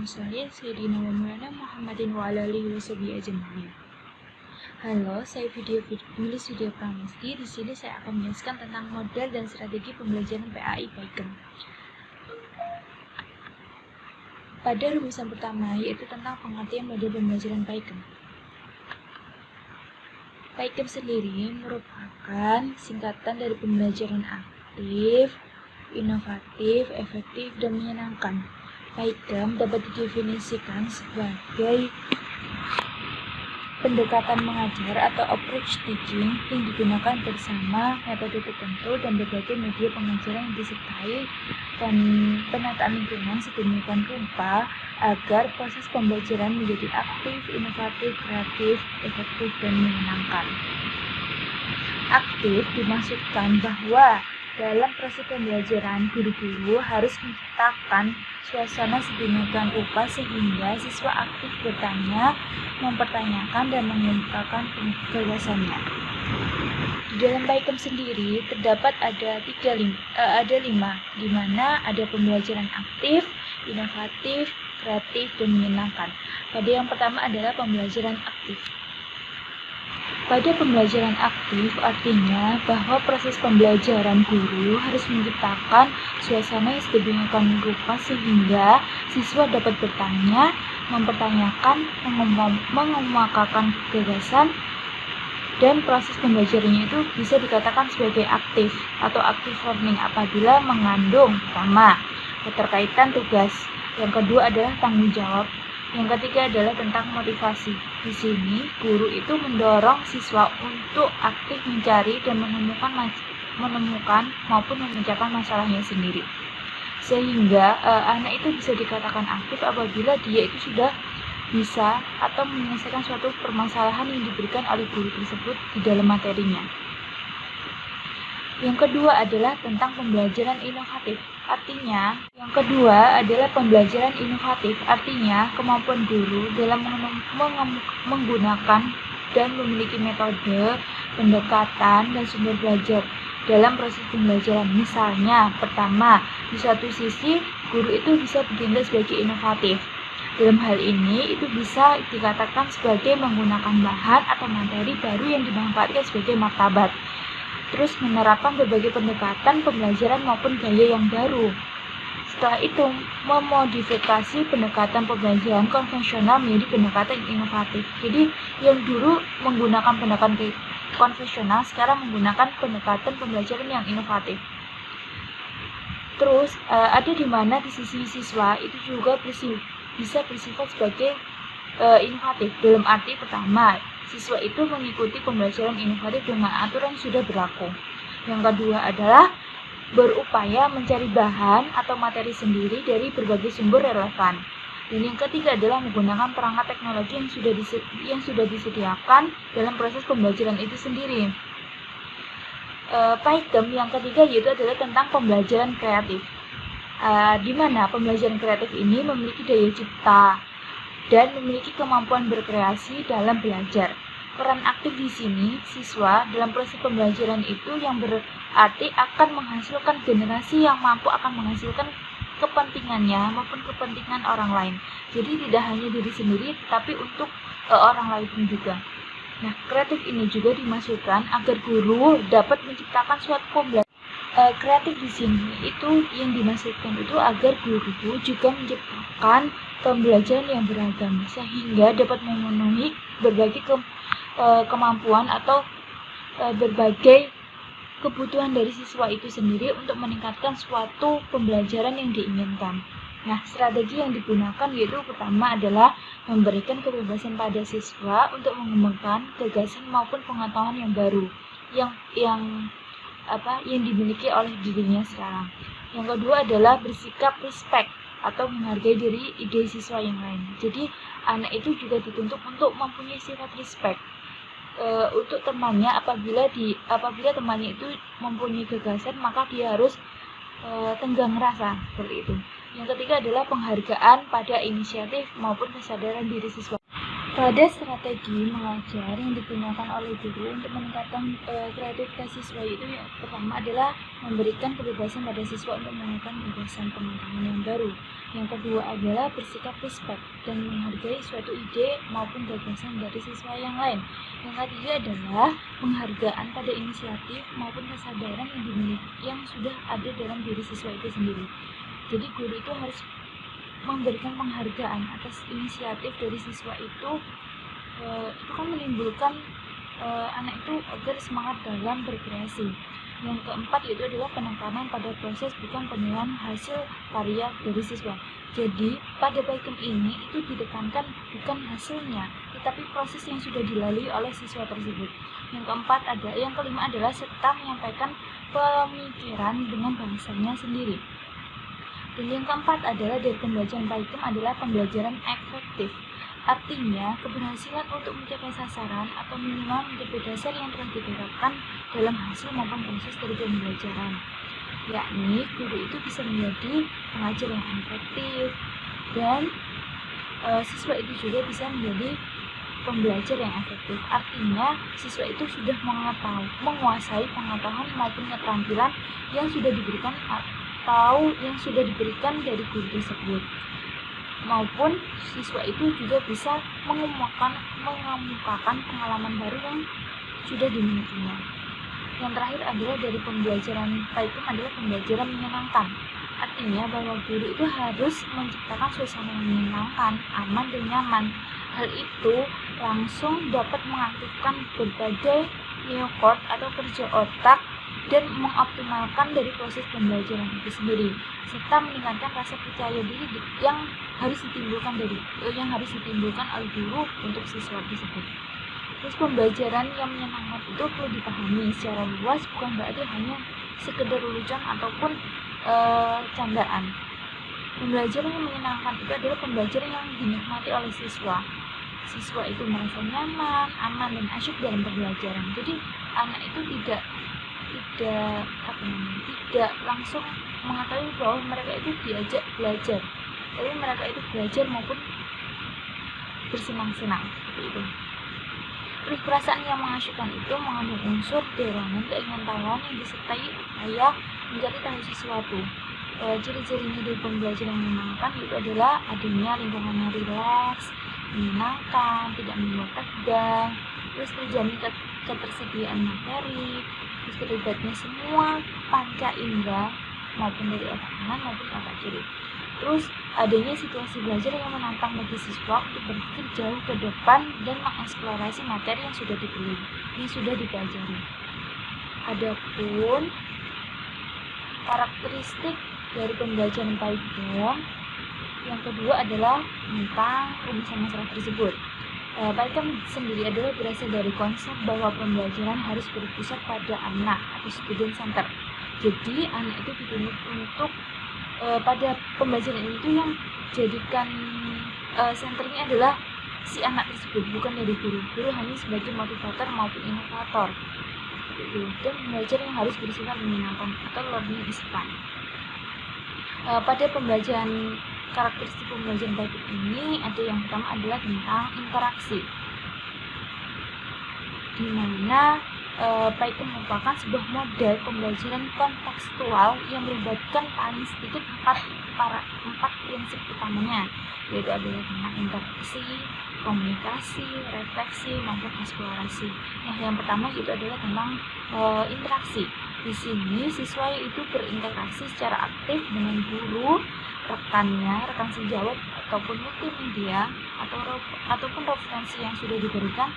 mursalin sayyidina wa maulana Muhammadin wa ala alihi washabihi ajmain. Halo, saya penulis video Pramesti. Di sini saya akan menjelaskan tentang model dan strategi pembelajaran PAI Paikem. Pada rumusan pertama, yaitu tentang pengertian model pembelajaran Paikem. Paikem sendiri merupakan singkatan dari pembelajaran aktif, inovatif, efektif, dan menyenangkan. Paikem dapat didefinisikan sebagai pendekatan mengajar atau approach teaching yang digunakan bersama metode tertentu dan berbagai media pengajaran yang disertai dan penataan lingkungan sedemikian rupa agar proses pembelajaran menjadi aktif, inovatif, kreatif, efektif, dan menyenangkan. Aktif dimaksudkan bahwa dalam proses pembelajaran, guru-guru harus menciptakan suasana sedemikian rupa sehingga siswa aktif bertanya, mempertanyakan, dan mengungkapkan gagasannya. Di dalam Paikem sendiri terdapat ada lima, di mana ada pembelajaran aktif, inovatif, kreatif, dan menyenangkan. Pada yang pertama adalah pembelajaran aktif. Pada pembelajaran aktif artinya bahwa proses pembelajaran guru harus menciptakan suasana yang sedemikian rupa sehingga siswa dapat bertanya, mempertanyakan, mengemukakan gagasan, dan proses pembelajarannya itu bisa dikatakan sebagai aktif atau active learning apabila mengandung pertama, keterkaitan tugas, yang kedua adalah tanggung jawab, yang ketiga adalah tentang motivasi. Di sini, guru itu mendorong siswa untuk aktif mencari dan menemukan maupun memecahkan masalahnya sendiri. Sehingga anak itu bisa dikatakan aktif apabila dia itu sudah bisa atau menyelesaikan suatu permasalahan yang diberikan oleh guru tersebut di dalam materinya. Yang kedua adalah tentang pembelajaran inovatif. Artinya kemampuan guru dalam menggunakan dan memiliki metode, pendekatan, dan sumber belajar dalam proses pembelajaran. Misalnya, pertama, di satu sisi guru itu bisa bertindak sebagai inovatif. Dalam hal ini, itu bisa dikatakan sebagai menggunakan bahan atau materi baru yang dimanfaatkan sebagai martabat. Terus menerapkan berbagai pendekatan pembelajaran maupun gaya yang baru. Setelah itu, memodifikasi pendekatan pembelajaran konvensional menjadi pendekatan inovatif. Jadi, yang dulu menggunakan pendekatan konvensional, sekarang menggunakan pendekatan pembelajaran yang inovatif. Terus, ada di mana di sisi siswa itu juga bisa bersifat sebagai inovatif. Dalam arti pertama, siswa itu mengikuti pembelajaran inovatif dengan aturan yang sudah berlaku. Yang kedua adalah berupaya mencari bahan atau materi sendiri dari berbagai sumber relevan. Dan yang ketiga adalah menggunakan perangkat teknologi yang sudah disediakan dalam proses pembelajaran itu sendiri. Paikem yang ketiga yaitu adalah tentang pembelajaran kreatif. Di mana pembelajaran kreatif ini memiliki daya cipta dan memiliki kemampuan berkreasi dalam belajar. Peran aktif di sini, siswa dalam proses pembelajaran itu yang berarti akan menghasilkan generasi yang mampu akan menghasilkan kepentingannya maupun kepentingan orang lain. Jadi tidak hanya diri sendiri, tapi untuk orang lain juga. Nah, kreatif ini juga dimaksudkan agar guru dapat menciptakan suatu pembelajaran. Kreatif di sini itu yang dimaksudkan itu agar guru juga menciptakan pembelajaran yang beragam sehingga dapat memenuhi berbagai kemampuan atau berbagai kebutuhan dari siswa itu sendiri untuk meningkatkan suatu pembelajaran yang diinginkan. Nah, strategi yang digunakan yaitu pertama adalah memberikan kebebasan pada siswa untuk mengembangkan gagasan maupun pengetahuan yang baru yang dimiliki oleh dirinya sekarang. Yang kedua adalah bersikap respect atau menghargai diri ide siswa yang lain. Jadi anak itu juga dituntut untuk mempunyai sifat respect untuk temannya. Apabila temannya itu mempunyai gagasan, maka dia harus tenggang rasa seperti itu. Yang ketiga adalah penghargaan pada inisiatif maupun kesadaran diri siswa. Pada strategi mengajar yang digunakan oleh guru untuk meningkatkan kreativitas siswa itu yang pertama adalah memberikan kebebasan pada siswa untuk melakukan gagasan pengetahuan yang baru. Yang kedua adalah bersikap respect dan menghargai suatu ide maupun gagasan dari siswa yang lain. Yang ketiga adalah penghargaan pada inisiatif maupun kesadaran yang sudah ada dalam diri siswa itu sendiri. Jadi guru itu harus memberikan penghargaan atas inisiatif dari siswa itu kan menimbulkan anak itu agar semangat dalam berkreasi. Yang keempat yaitu adalah penekanan pada proses bukan penilaian hasil karya dari siswa. Jadi pada baikem ini itu ditekankan bukan hasilnya, tetapi proses yang sudah dilalui oleh siswa tersebut. Yang kelima adalah serta menyampaikan pemikiran dengan bahasanya sendiri. Dan yang keempat adalah dari pembelajaran baikem adalah pembelajaran efektif. Artinya, keberhasilan untuk mencapai sasaran atau minimal mencapai dasar yang telah diterapkan dalam hasil maupun proses dari pembelajaran. Yakni, guru itu bisa menjadi pengajar yang efektif dan siswa itu juga bisa menjadi pembelajar yang efektif. Artinya, siswa itu sudah menguasai pengetahuan maupun keterampilan yang sudah diberikan atau yang sudah diberikan dari guru tersebut, maupun siswa itu juga bisa mengemukakan pengalaman baru yang sudah dimilikinya. Yang terakhir adalah dari pembelajaran baikem adalah pembelajaran menyenangkan. Artinya bahwa guru itu harus menciptakan suasana yang menyenangkan, aman dan nyaman. Hal itu langsung dapat mengaktifkan berbagai neokort atau kerja otak dan mengoptimalkan dari proses pembelajaran itu sendiri, serta meningkatkan rasa percaya diri yang harus ditimbulkan oleh guru untuk siswa tersebut. Terus pembelajaran yang menyenangkan itu perlu dipahami secara luas, bukan berarti hanya sekedar lelucon ataupun candaan. Pembelajaran yang menyenangkan itu adalah pembelajaran yang dinikmati oleh siswa. Siswa itu merasa nyaman, aman, dan asyik dalam pembelajaran. Jadi anak itu tidak langsung mengetahui bahwa mereka itu diajak belajar, tapi mereka itu belajar maupun bersenang-senang seperti itu. Terus perasaan yang mengasyikkan itu mengandung unsur dorongan keingintahuan yang disertai upaya mencari tahu sesuatu. Ciri-cirinya dari pembelajaran yang menyenangkan itu adalah adanya lingkungan yang rileks, menyenangkan, tidak membuat tegang, terus terjamin ketersediaan materi, terus terlibatnya semua panca indera maupun dari otak kanan maupun otak kiri. Terus adanya situasi belajar yang menantang bagi siswa untuk berpikir jauh ke depan dan mengeksplorasi materi yang sudah dipelajari. Adapun karakteristik dari pembelajaran baikem yang kedua adalah tentang rumusan masalah tersebut. Baikem sendiri adalah berasal dari konsep bahwa pembelajaran harus berpusat pada anak atau student center. Jadi anak itu dituntut untuk pada pembelajaran itu yang jadikan senternya adalah si anak tersebut, bukan dari guru. Guru hanya sebagai motivator maupun inovator. Dan pembelajaran yang harus bersifat menyenangkan atau learning is fun. Pada pembelajaran karakteristik pembelajaran baikem ini ada yang pertama adalah tentang interaksi, di mana baikem merupakan sebuah model pembelajaran kontekstual yang melibatkan paling sedikit empat prinsip utamanya, yaitu adalah tentang interaksi, komunikasi, refleksi, maupun eksplorasi. Nah, yang pertama itu adalah tentang interaksi. Di sini siswa itu berinteraksi secara aktif dengan guru, rekan sejawat ataupun multimedia ataupun referensi yang sudah diberikan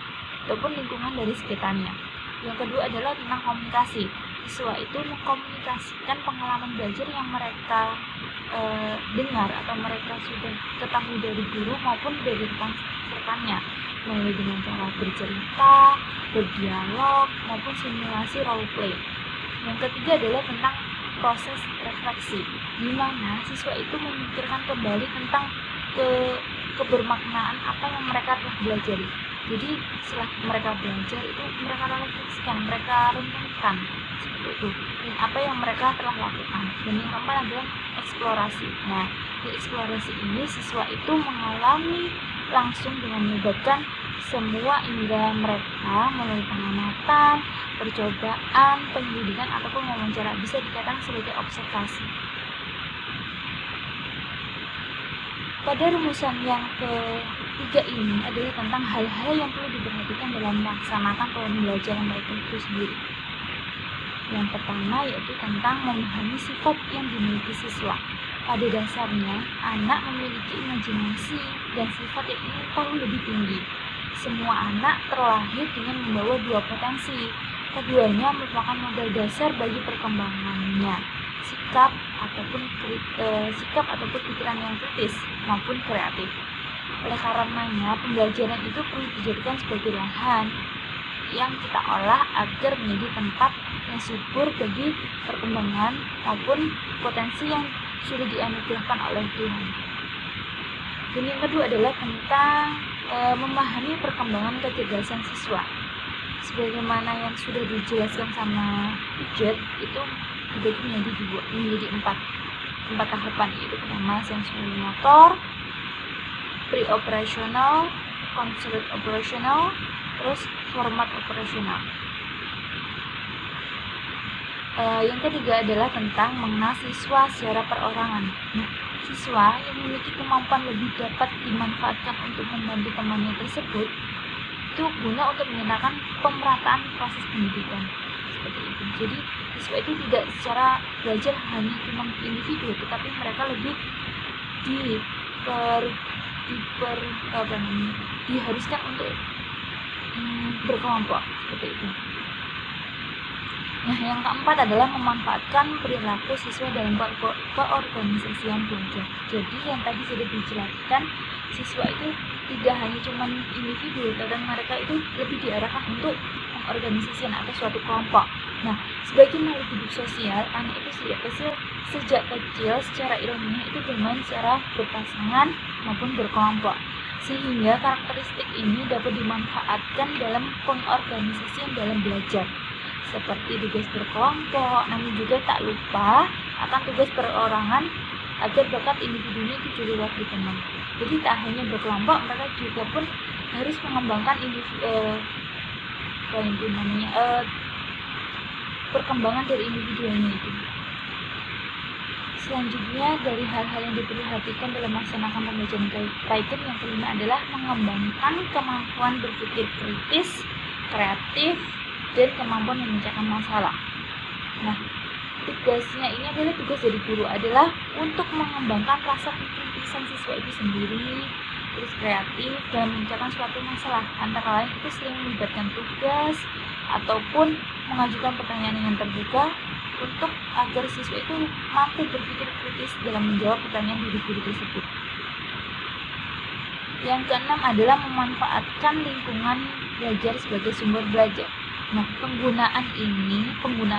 ataupun lingkungan dari sekitarnya. Yang kedua adalah tentang komunikasi. Siswa itu mengkomunikasikan pengalaman belajar yang mereka dengar atau mereka sudah ketahui dari guru maupun dari rekan-rekannya, melalui dengan cara bercerita, berdialog, maupun simulasi role play. Yang ketiga adalah tentang proses refleksi, di mana siswa itu memikirkan kembali tentang kebermaknaan apa yang mereka telah belajar. Jadi setelah mereka belajar itu mereka refleksikan, mereka renungkan seperti itu, dan apa yang mereka telah lakukan. Dan yang keempat adalah eksplorasi. Nah, di eksplorasi ini siswa itu mengalami langsung dengan melibatkan semua indera mereka melalui pengamatan, percobaan, penyelidikan ataupun wawancara, bisa dikatakan sebagai observasi. Pada rumusan yang ketiga ini adalah tentang hal-hal yang perlu diperhatikan dalam melaksanakan pembelajaran mereka itu sendiri. Yang pertama yaitu tentang memahami sifat yang dimiliki siswa. Pada dasarnya, anak memiliki imajinasi dan sifat yang ingin tahu lebih tinggi. Semua anak terlahir dengan membawa dua potensi. Keduanya merupakan modal dasar bagi perkembangannya, sikap ataupun pikiran yang kritis maupun kreatif. Oleh karenanya, pembelajaran itu perlu dijadikan sebagai lahan yang kita olah agar menjadi tempat yang subur bagi perkembangan maupun potensi yang sudah dianugerahkan oleh Tuhan. Dan yang kedua adalah tentang memahami perkembangan kecerdasan siswa. Sebagaimana yang sudah dijelaskan sama Ujet, itu dibagi menjadi empat tahapan, yaitu pertama sensori motor, pre-operational, considered operational, terus format operasional. Yang ketiga adalah tentang mengenal siswa secara perorangan. Nah, siswa yang memiliki kemampuan lebih dapat dimanfaatkan untuk membantu temannya tersebut itu guna untuk menyenangkan pemerataan proses pendidikan seperti itu. Jadi siswa itu tidak secara belajar hanya cuma individu, tetapi mereka lebih diharuskan untuk berkelompok seperti itu. Nah, yang keempat adalah memanfaatkan perilaku siswa dalam keorganisasian belajar. Jadi yang tadi sudah dijelaskan, siswa itu tidak hanya cuma individu, dan mereka itu lebih diarahkan untuk mengorganisasikan atau suatu kelompok. Nah, sebagai makhluk hidup sosial, anak itu sejak kecil secara ilmiah itu bermain secara berpasangan maupun berkelompok, sehingga karakteristik ini dapat dimanfaatkan dalam pengorganisasian dalam belajar, seperti tugas berkelompok, namun juga tak lupa akan tugas perorangan agar bakat individunya itu juga dapat dikembang. Jadi tak hanya berkelompok, mereka juga pun harus mengembangkan perkembangan dari individunya itu. Selanjutnya, dari hal-hal yang diperhatikan dalam melaksanakan pembelajaran Kaizen, yang kelima adalah mengembangkan kemampuan berpikir kritis, kreatif, dan kemampuan memecahkan masalah. Nah, tugasnya ini adalah tugas dari guru adalah untuk mengembangkan rasa kekritisan siswa itu sendiri, terus kreatif dalam memecahkan suatu masalah. Antara lain itu sering melibatkan tugas ataupun mengajukan pertanyaan yang terbuka untuk agar siswa itu mampu berpikir kritis dalam menjawab pertanyaan dari guru tersebut. Yang keenam adalah memanfaatkan lingkungan belajar sebagai sumber belajar. Nah, penggunaan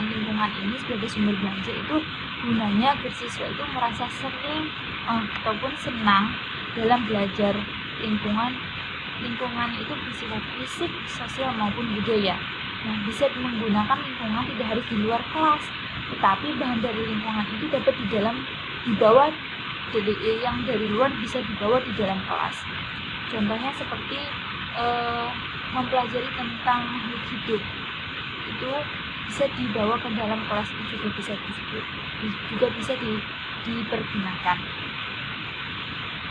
lingkungan ini sebagai sumber belajar itu gunanya agar siswa itu merasa sering ataupun senang dalam belajar. Lingkungan itu bersifat fisik, sosial maupun budaya. Nah, bisa menggunakan lingkungan tidak harus di luar kelas, tetapi bahan dari lingkungan itu dapat dibawa yang dari luar bisa dibawa di dalam kelas. Contohnya seperti mempelajari tentang makhluk hidup, itu bisa dibawa ke dalam kelas, itu juga bisa dipergunakan.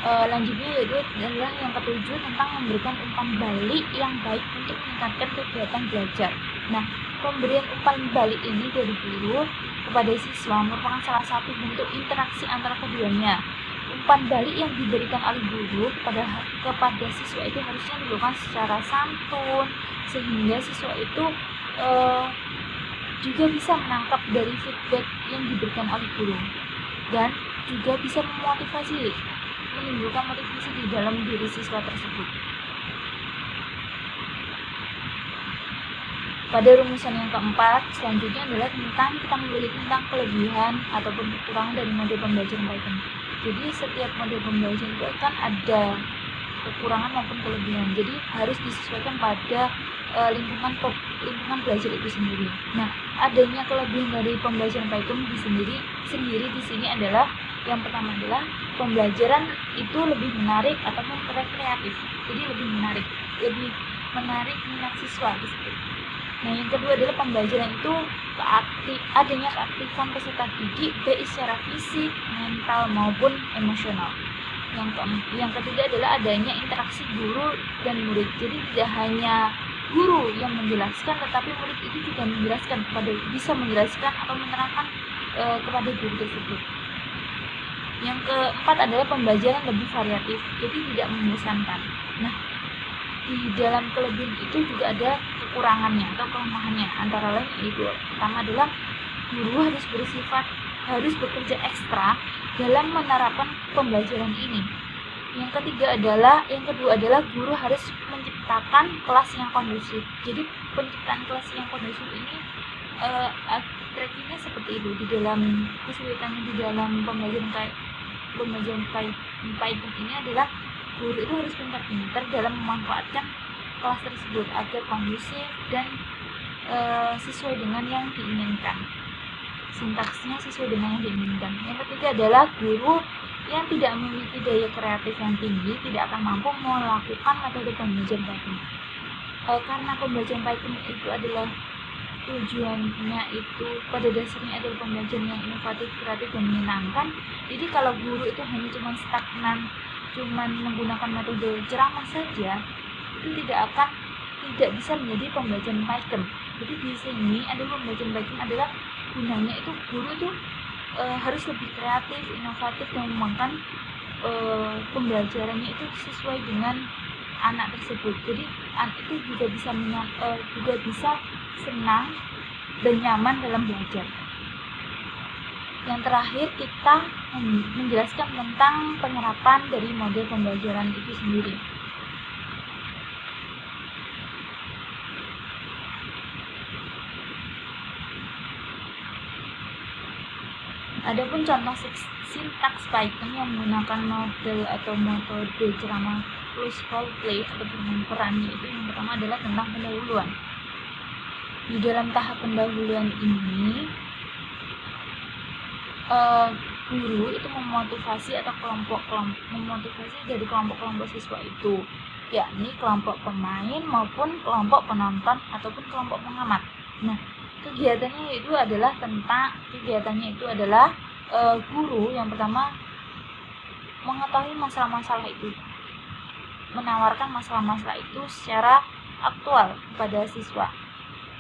Lanjutnya yaitu adalah yang ketujuh tentang memberikan umpan balik yang baik untuk meningkatkan kegiatan belajar. Nah, pemberian umpan balik ini dari guru kepada siswa merupakan salah satu bentuk interaksi antara keduanya. Umpan balik yang diberikan oleh guru kepada siswa itu harusnya dilakukan secara santun, sehingga siswa itu juga bisa menangkap dari feedback yang diberikan oleh guru, dan juga bisa menimbulkan motivasi di dalam diri siswa tersebut. Pada rumusan yang keempat, selanjutnya adalah kita melihat tentang kelebihan ataupun kekurangan dari model pembelajaran Kaizen. Jadi setiap model pembelajaran itu akan ada kekurangan maupun kelebihan. Jadi harus disesuaikan pada lingkungan belajar itu sendiri. Nah, adanya kelebihan dari pembelajaran Kaizen sendiri di sini adalah yang pertama adalah pembelajaran itu lebih menarik ataupun kreatif. Jadi lebih menarik. lebih menarik minat siswa tersebut. Nah, yang kedua adalah pembelajaran itu adanya keaktifan peserta didik baik secara fisik, mental maupun emosional. Yang ketiga adalah adanya interaksi guru dan murid. Jadi tidak hanya guru yang menjelaskan, tetapi murid itu juga bisa menjelaskan atau menerangkan kepada guru tersebut. Yang keempat adalah pembelajaran lebih variatif, jadi tidak membosankan. Nah, di dalam kelebihan itu juga ada kekurangannya atau kelemahannya. Antara lain yaitu pertama adalah guru harus bekerja ekstra dalam menerapkan pembelajaran ini. Yang kedua adalah guru harus menciptakan kelas yang kondusif. Jadi penciptaan kelas yang kondusif ini trackingnya seperti itu. Di dalam kesulitannya di dalam pembelajaran Python ini adalah guru itu harus pintar-pintar dalam memanfaatkan kelas tersebut agar kondusif dan sesuai dengan yang diinginkan. Sintaksnya sesuai dengan yang diinginkan. Yang ketiga adalah guru yang tidak memiliki daya kreatif yang tinggi tidak akan mampu melakukan metode pembelajaran Python. Karena pembelajaran Python itu adalah tujuannya itu pada dasarnya adalah pembelajaran yang inovatif, kreatif, dan menyenangkan. Jadi kalau guru itu hanya cuma stagnan, cuma menggunakan metode ceramah saja, itu tidak bisa menjadi pembelajaran Python. Jadi di sini adalah pembelajaran Python adalah gunanya itu guru itu harus lebih kreatif, inovatif, dan mengembangkan pembelajarannya itu sesuai dengan anak tersebut. Jadi anak itu juga bisa senang dan nyaman dalam belajar. Yang terakhir kita menjelaskan tentang penerapan dari model pembelajaran itu sendiri. Adapun contoh sintaks Python yang menggunakan model atau metode ceramah plus role play atau bermain peran, itu yang pertama adalah tentang pendahuluan. Di dalam tahap pendahuluan ini guru itu memotivasi dari kelompok-kelompok siswa itu, yakni kelompok pemain maupun kelompok penonton ataupun kelompok pengamat. Nah, kegiatannya itu adalah guru yang pertama mengetahui masalah-masalah itu, menawarkan masalah-masalah itu secara aktual kepada siswa.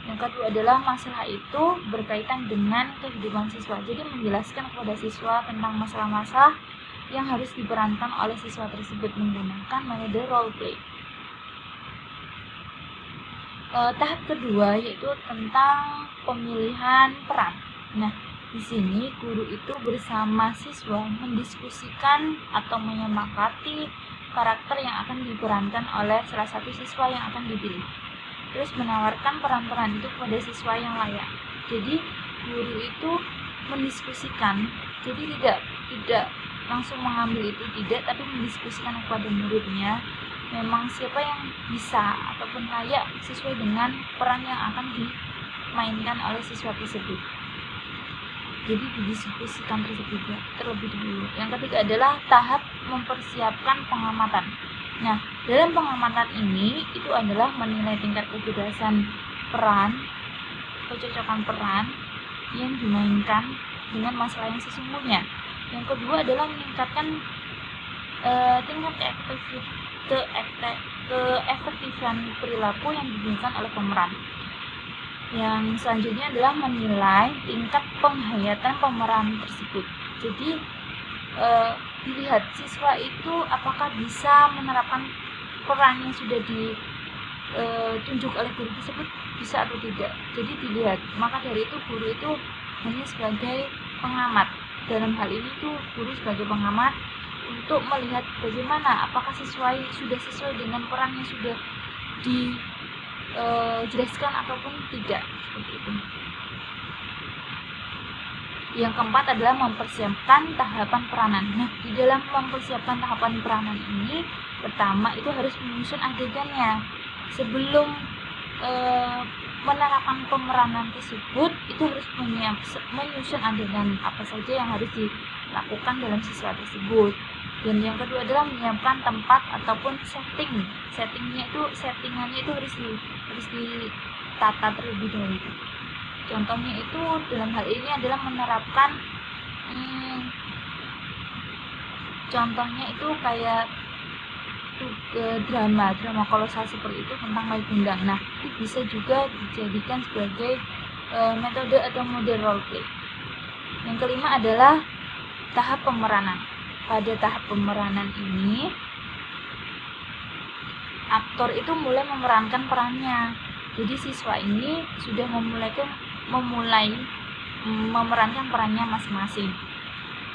Yang kedua adalah masalah itu berkaitan dengan kehidupan siswa. Jadi menjelaskan kepada siswa tentang masalah-masalah yang harus diperankan oleh siswa tersebut menggunakan metode role play. Tahap kedua yaitu tentang pemilihan peran. Nah, di sini guru itu bersama siswa mendiskusikan atau menyepakati karakter yang akan diperankan oleh salah satu siswa yang akan dipilih. Terus menawarkan peran-peran itu kepada siswa yang layak. Jadi guru itu mendiskusikan, jadi tidak langsung mengambil itu, tapi mendiskusikan kepada muridnya memang siapa yang bisa ataupun layak sesuai dengan peran yang akan dimainkan oleh siswa tersebut. Jadi didiskusikan terlebih dahulu. Yang ketiga adalah tahap mempersiapkan pengamatan. Nah, dalam pengamatan ini itu adalah menilai tingkat kecerdasan peran, kecocokan peran yang dimainkan dengan masalah yang sesungguhnya. Yang kedua adalah meningkatkan tingkat keefektifan perilaku yang digunakan oleh pemeran. Yang selanjutnya adalah menilai tingkat penghayatan pemeran tersebut. Jadi dilihat siswa itu apakah bisa menerapkan peran yang sudah ditunjuk oleh guru tersebut, bisa atau tidak. Jadi dilihat. Maka dari itu guru itu hanya sebagai pengamat. Dalam hal ini tuh guru sebagai pengamat untuk melihat bagaimana apakah sudah sesuai dengan peran yang sudah dijelaskan ataupun tidak, seperti itu. Yang keempat adalah mempersiapkan tahapan peranan. Nah, di dalam mempersiapkan tahapan peranan ini, pertama itu harus menyusun adegannya. Sebelum menerapkan pemeranan tersebut itu harus menyusun adegan apa saja yang harus dilakukan dalam siswa tersebut. Dan yang kedua adalah menyiapkan tempat ataupun settingannya itu harus ditata terlebih dahulu. Contohnya itu dalam hal ini adalah menerapkan contohnya itu kayak drama kolosal seperti itu tentang Maigundang. Nah, itu bisa juga dijadikan sebagai metode atau model role play. Yang kelima adalah tahap pemeranan. Pada tahap pemeranan ini, aktor itu mulai memerankan perannya. Jadi siswa ini sudah memulai memerankan perannya masing-masing.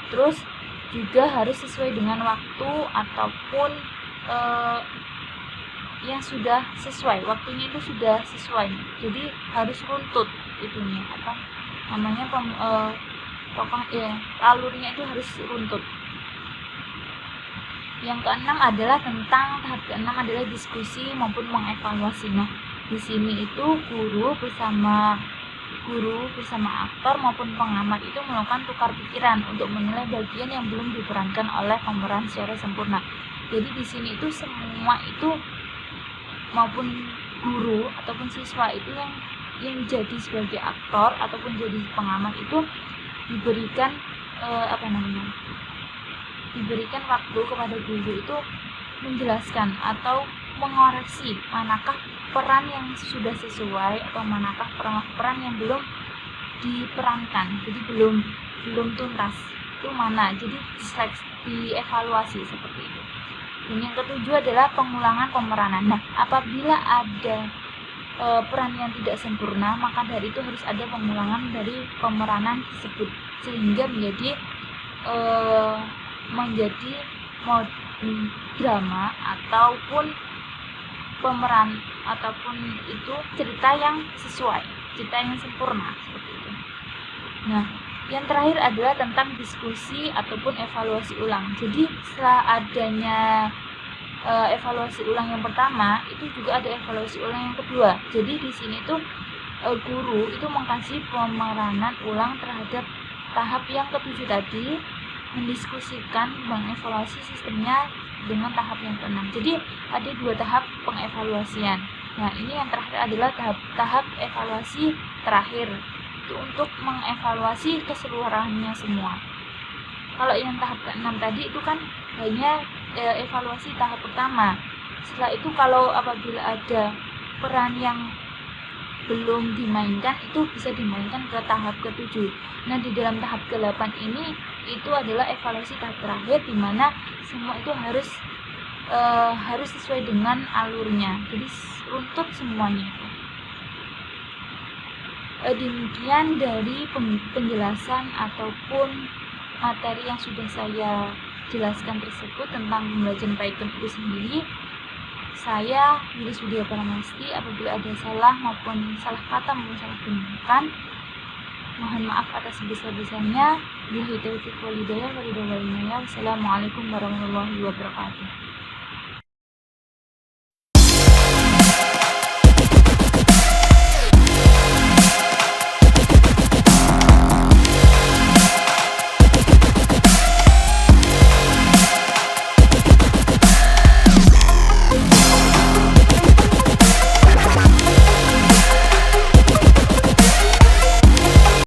Terus juga harus sesuai dengan waktu ataupun yang sudah sesuai, waktunya itu sudah sesuai. Jadi harus runtut itunya alurnya itu harus runtut. Yang keenam adalah tahap keenam adalah diskusi maupun mengevaluasi. Nah, di sini itu guru bersama aktor maupun pengamat itu melakukan tukar pikiran untuk menilai bagian yang belum diperankan oleh pemeran secara sempurna. Jadi di sini itu semua itu maupun guru ataupun siswa itu yang jadi sebagai aktor ataupun jadi pengamat itu diberikan diberikan waktu kepada guru itu menjelaskan atau mengoreksi manakah peran yang sudah sesuai atau manakah peran yang belum diperankan, jadi belum tuntas itu mana, jadi dievaluasi seperti itu. Dan yang ketujuh adalah pengulangan pemeranan. Nah, apabila ada peran yang tidak sempurna, maka dari itu harus ada pengulangan dari pemeranan tersebut sehingga menjadi drama ataupun pemeran ataupun itu cerita yang sesuai, cerita yang sempurna seperti itu. Nah, yang terakhir adalah tentang diskusi ataupun evaluasi ulang. Jadi setelah adanya evaluasi ulang yang pertama, itu juga ada evaluasi ulang yang kedua. Jadi di sini tuh guru itu mengkaji pemeranan ulang terhadap tahap yang ketujuh tadi, mendiskusikan mengevaluasi sistemnya dengan tahap yang keenam. Jadi ada dua tahap pengevaluasian. Nah, ini yang terakhir adalah tahap evaluasi terakhir, itu untuk mengevaluasi keseluruhannya semua. Kalau yang tahap keenam tadi itu kan hanya evaluasi tahap pertama. Setelah itu kalau apabila ada peran yang belum dimainkan, itu bisa dimainkan ke tahap ketujuh. Nah, di dalam tahap ke-8 ini itu adalah evaluasi tahap terakhir, di mana semua itu harus sesuai dengan alurnya, jadi runtut semuanya. Demikian dari penjelasan ataupun materi yang sudah saya jelaskan tersebut tentang pembelajaran Python itu sendiri. Saya Wilis Widya Paramasti, apabila ada salah kata maupun salah penyimpanan, mohon maaf atas sebesar-besarnya. Wassalamualaikum warahmatullahi wabarakatuh.